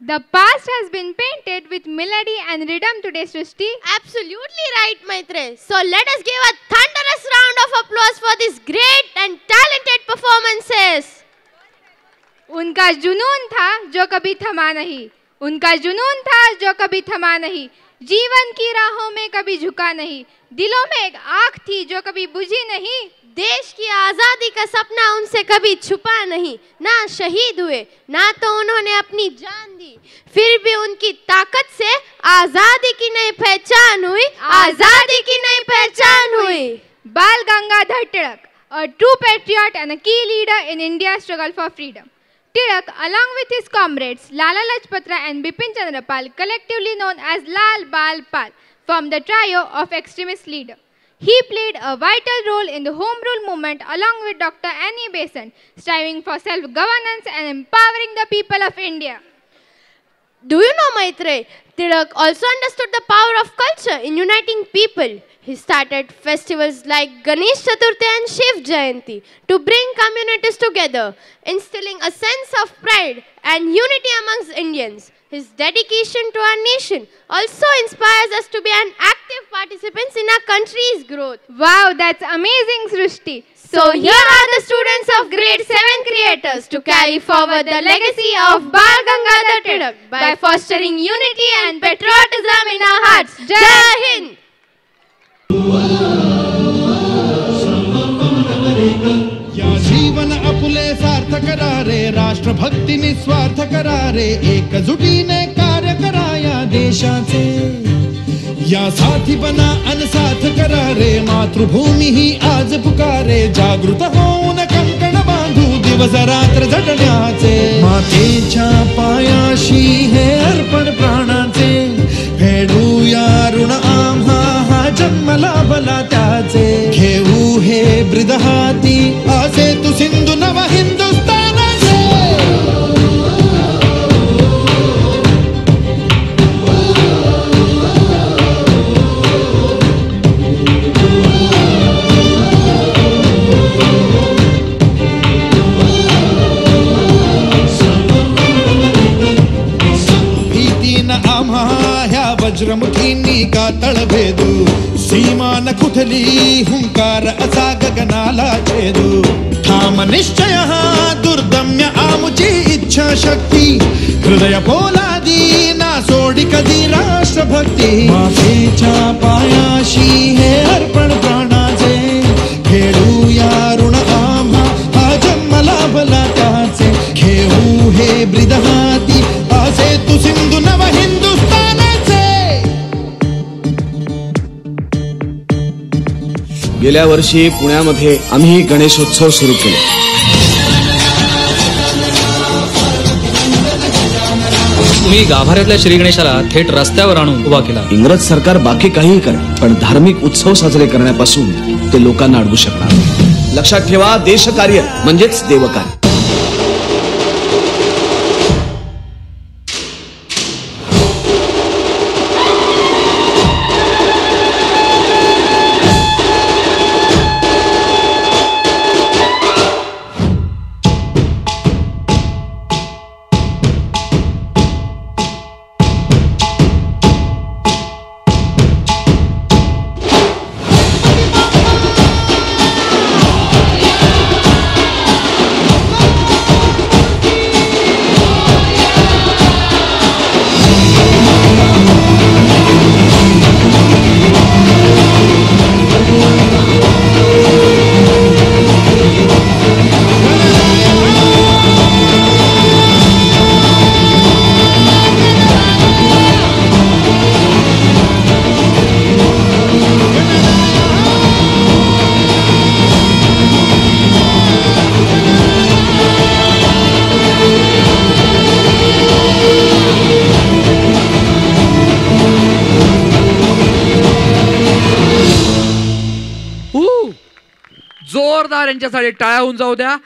The past has been painted with melody and rhythm today, Srishti. Absolutely right, Maitre. So let us give a thunderous round of applause for these great and talented performances. उनका जुनून था जो कभी थमा नहीं, उनका जुनून था जो कभी थमा नहीं, जीवन की राहों में कभी झुका नहीं, दिलों में एक आग थी जो कभी बुझी नहीं। देश की आजादी का सपना उनसे कभी छुपा नहीं, ना शहीद हुए ना तो उन्होंने अपनी जान दी, फिर भी उनकी ताकत से आजादी की नई पहचान हुई, आजादी की नई पहचान हुई। बाल Gangadhar Tilak, a true patriot and a key leader in India's struggle for freedom. Tilak, along with his comrades Lala Lajpat Rai and Bipin Chandra Pal, collectively known as Lal Bal Pal, formed the trio of extremist leaders. He played a vital role in the Home Rule movement along with Dr. Annie Besant, striving for self-governance and empowering the people of India. Do you know, Maitre, Tilak also understood the power of culture in uniting people. He started festivals like Ganesh Chaturthi and Shiv Jayanti to bring communities together, instilling a sense of pride and unity amongst Indians. His dedication to our nation also inspires us to be an active participants in our country's growth. Wow, that's amazing, Srishti. So here are the students of grade 7 creators to carry forward the legacy of Bal Gangadhar Tilak by fostering unity and patriotism in our hearts. Jai Hind! या जीवन आपुले सार्थ करारे, राष्ट्रभक्ती निस्वार्थ करारे, एकजुटीने कार्य करा या देशाचे, या साथी बना अनसाथ करारे, मातृभूमी ही आज पुकारे, जागृत होऊन कंकण बांधू दिवस रात्र झटण्याचे, मातेच्या पायाशी हे अर्पण प्राणाचे, फेडूया ऋण आम्हा हा जन्म लाभला त्याचे, घेऊ हे ब्रिद हाती असे तू सिंधू नव हिंदुस्थानाचे। भीतीन आम्हा ह्या वज्रमुखींनी का तळभेदू, सीमा न कुठली हुंकार असा गगनाला छेदू, ठाम निश्चय हा दुर्दम्य आमुची इच्छा शक्ती, हृदय पोलादी ना सोडी कधी राष्ट्रभक्ती, मातेच्या पायाशी हे अर्पण प्राणाचे, खेळूया ऋण आम्हा हा जन्म लाभला त्याचे, घेऊ हे ब्रिद हाती असे तू सिंधू नव हिंदुस्थानाचे। गेल्या वर्षी पुण्यामध्ये आम्ही गणेशोत्सव सुरू केले। तुम्ही गाभाऱ्यातल्या श्री गणेशाला थेट रस्त्यावर आणून उभा केला। इंग्रज सरकार बाकी काहीही करे पण धार्मिक उत्सव साजरे करण्यापासून ते लोकांना अडवू शकणार। लक्षात ठेवा, देशकार्य म्हणजेच देवकार्य। जोरदार यांच्यासाठी टाळ्या होऊन जाऊ द्या।